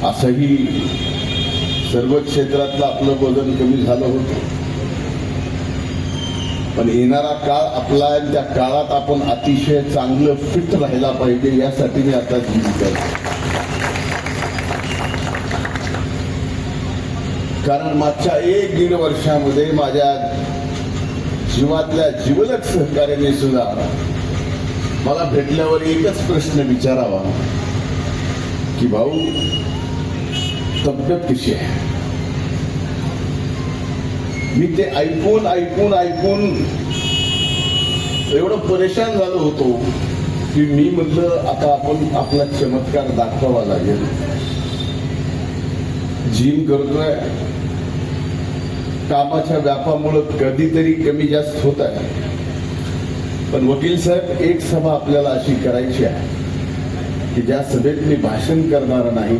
असंही सर्व क्षेत्रातलं आपलं वजन कमी झालं होतं, पण येणारा काळ आपला आहे, त्या काळात आपण अतिशय चांगलं फिट राहायला पाहिजे यासाठी मी आता जिम करतो. कारण मागच्या 1-1.5 वर्षामध्ये माझ्या जीवातल्या जीवलग सहकार्याने सुद्धा मला भेटल्यावर एकच प्रश्न विचारावा की भाऊ तब्येत कशी आहे. मी ते ऐकून ऐकून ऐकून एवढं परेशान झालो होतो की मी म्हटलं आता आपण आपला चमत्कार दाखवावा लागेल. जिम करतोय, कामाच्या व्यापामुळे कधीतरी कमी जास्त होत आहे, पण वकील साहेब एक सभा आपल्याला अशी करायची आहे की ज्या सभेत मी भाषण करणार नाही,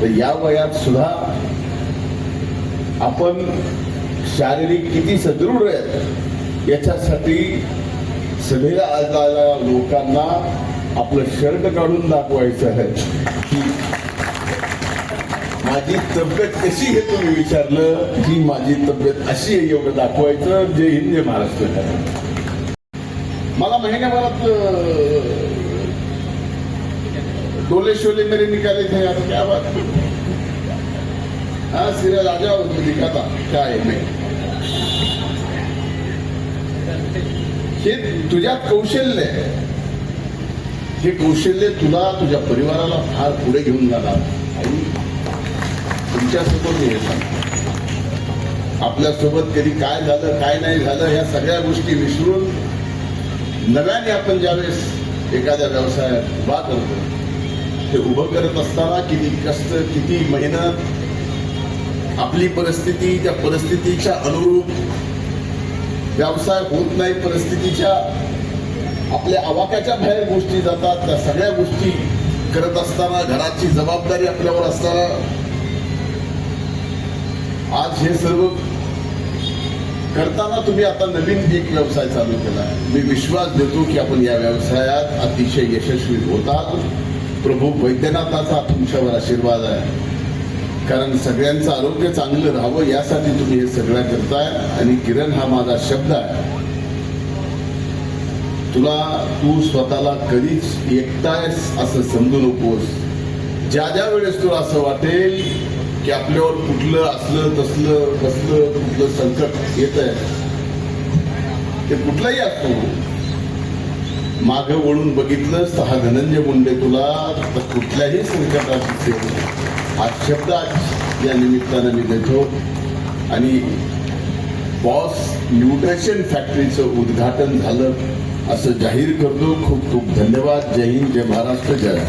तर या वयात सुद्धा आपण शारीरिक किती सदृढ आहेत याच्यासाठी सभेला आलेल्या लोकांना आपलं शर्ट काढून दाखवायचं आहे की माझी तब्येत कशी आहे. तुम्ही विचारलं की माझी तब्येत अशी आहे एवढं दाखवायचं. जय हिंद, जय महाराष्ट्र. मला महिन्याभरात डोले शोले मेरे निकाले थे यार, क्या बात. हाँ सीरियल आ जाओ तो दिखाता क्या है. मैं हे तुझ्यात कौशल्य आहे, हे कौशल्य तुला तुझ्या परिवाराला फार पुढे घेऊन जाणार. आणि तुमच्यासोबत मी हे सांगतो, आपल्यासोबत कधी काय झालं काय नाही झालं या सगळ्या गोष्टी विसरून नव्याने आपण ज्यावेळेस एखाद्या व्यवसायात उभा करतो, ते उभं करत असताना किती कष्ट, किती मेहनत, आपली परिस्थिती त्या परिस्थितीच्या अनुरूप व्यवसाय होत नाही, परिस्थितीच्या आपल्या आवाक्याच्या बाहेर गोष्टी जातात. त्या सगळ्या गोष्टी करत असताना घराची जबाबदारी आपल्यावर असताना आज हे सर्व करताना तुम्ही आता नवीन एक व्यवसाय चालू केला. मी विश्वास देतो की आपण या व्यवसायात अतिशय यशस्वी होतात. प्रभू वैद्यनाथाचा तुमच्यावर आशीर्वाद आहे, कारण सगळ्यांचं आरोग्य चांगलं राहावं यासाठी तुम्ही हे सगळं करताय. आणि किरण हा माझा शब्द आहे, तू स्वतःला कधीच एकटायस असं समजू नकोस. ज्या ज्या वेळेस तुला असं वाटेल की आपल्यावर कुठलं असलं तसलं कसलं कुठलं संकट येत आहे, ते कुठलंही असतो, मागं वळून बघितलंस तर हा धनंजय मुंडे तुला कुठल्याही संकटात हा शब्द आज या निमित्तानं मी देतो. आणि बॉस न्यूट्रिशन फॅक्टरीचं उद्घाटन झालं असं जाहीर करतो. खूप खूप धन्यवाद. जय हिंद, जय महाराष्ट्र, जय